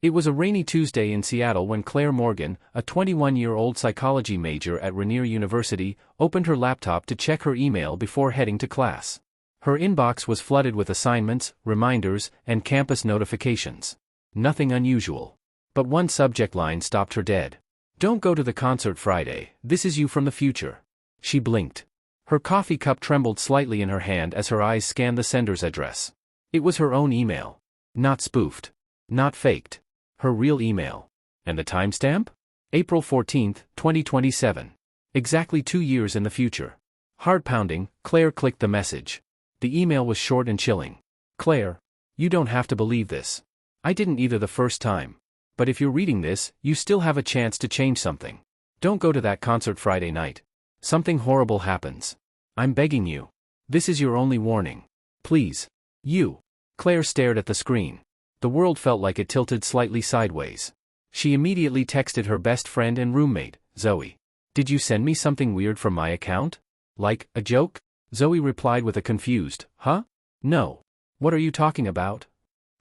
It was a rainy Tuesday in Seattle when Claire Morgan, a 21-year-old psychology major at Rainier University, opened her laptop to check her email before heading to class. Her inbox was flooded with assignments, reminders, and campus notifications. Nothing unusual. But one subject line stopped her dead. "Don't go to the concert Friday, this is you from the future." She blinked. Her coffee cup trembled slightly in her hand as her eyes scanned the sender's address. It was her own email. Not spoofed. Not faked. Her real email. And the timestamp? April 14, 2027. Exactly 2 years in the future. Heart-pounding, Claire clicked the message. The email was short and chilling. "Claire, you don't have to believe this. I didn't either the first time. But if you're reading this, you still have a chance to change something. Don't go to that concert Friday night. Something horrible happens. I'm begging you. This is your only warning. Please. You." Claire stared at the screen. The world felt like it tilted slightly sideways. She immediately texted her best friend and roommate, Zoe. "Did you send me something weird from my account? Like, a joke?" Zoe replied with a confused, "Huh? No. What are you talking about?"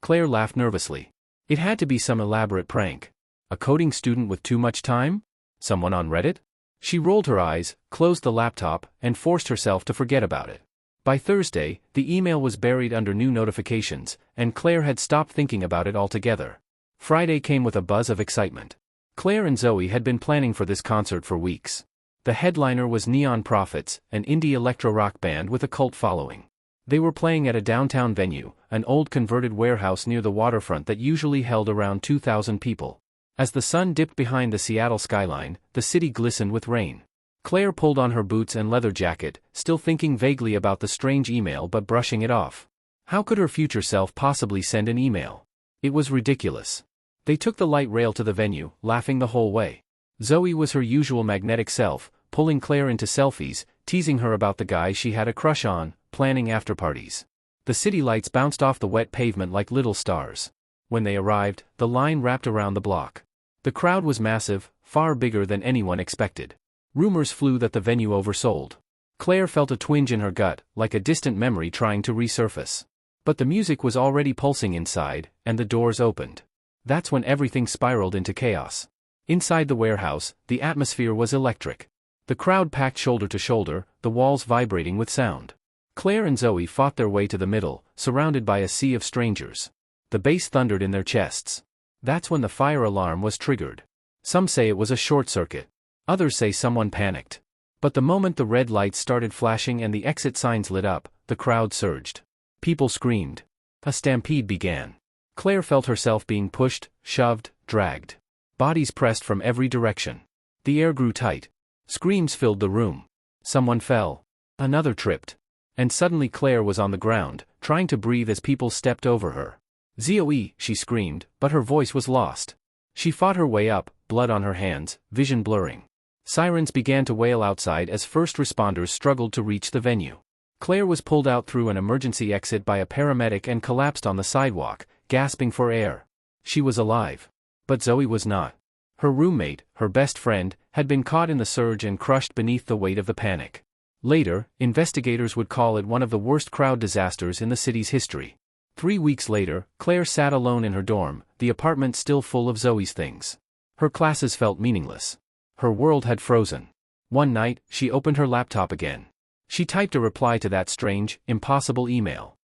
Claire laughed nervously. It had to be some elaborate prank. A coding student with too much time? Someone on Reddit? She rolled her eyes, closed the laptop, and forced herself to forget about it. By Thursday, the email was buried under new notifications, and Claire had stopped thinking about it altogether. Friday came with a buzz of excitement. Claire and Zoe had been planning for this concert for weeks. The headliner was Neon Prophets, an indie electro-rock band with a cult following. They were playing at a downtown venue, an old converted warehouse near the waterfront that usually held around 2,000 people. As the sun dipped behind the Seattle skyline, the city glistened with rain. Claire pulled on her boots and leather jacket, still thinking vaguely about the strange email but brushing it off. How could her future self possibly send an email? It was ridiculous. They took the light rail to the venue, laughing the whole way. Zoe was her usual magnetic self, pulling Claire into selfies, teasing her about the guy she had a crush on, planning after-parties. The city lights bounced off the wet pavement like little stars. When they arrived, the line wrapped around the block. The crowd was massive, far bigger than anyone expected. Rumors flew that the venue oversold. Claire felt a twinge in her gut, like a distant memory trying to resurface. But the music was already pulsing inside, and the doors opened. That's when everything spiraled into chaos. Inside the warehouse, the atmosphere was electric. The crowd packed shoulder to shoulder, the walls vibrating with sound. Claire and Zoe fought their way to the middle, surrounded by a sea of strangers. The bass thundered in their chests. That's when the fire alarm was triggered. Some say it was a short circuit. Others say someone panicked. But the moment the red lights started flashing and the exit signs lit up, the crowd surged. People screamed. A stampede began. Claire felt herself being pushed, shoved, dragged. Bodies pressed from every direction. The air grew tight. Screams filled the room. Someone fell. Another tripped. And suddenly Claire was on the ground, trying to breathe as people stepped over her. "Zoe," she screamed, but her voice was lost. She fought her way up, blood on her hands, vision blurring. Sirens began to wail outside as first responders struggled to reach the venue. Claire was pulled out through an emergency exit by a paramedic and collapsed on the sidewalk, gasping for air. She was alive. But Zoe was not. Her roommate, her best friend, had been caught in the surge and crushed beneath the weight of the panic. Later, investigators would call it one of the worst crowd disasters in the city's history. 3 weeks later, Claire sat alone in her dorm, the apartment still full of Zoe's things. Her classes felt meaningless. Her world had frozen. One night, she opened her laptop again. She typed a reply to that strange, impossible email.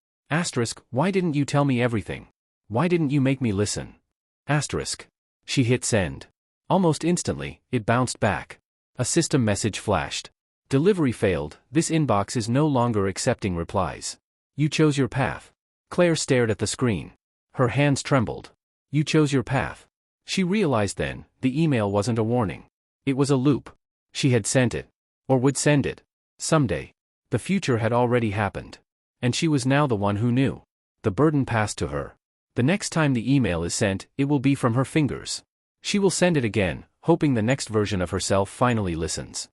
Why didn't you tell me everything? Why didn't you make me listen? She hit send. Almost instantly, it bounced back. A system message flashed. Delivery failed, this inbox is no longer accepting replies. You chose your path. Claire stared at the screen. Her hands trembled. You chose your path. She realized then, the email wasn't a warning. It was a loop. She had sent it. Or would send it. Someday. The future had already happened. And she was now the one who knew. The burden passed to her. The next time the email is sent, it will be from her fingers. She will send it again, hoping the next version of herself finally listens.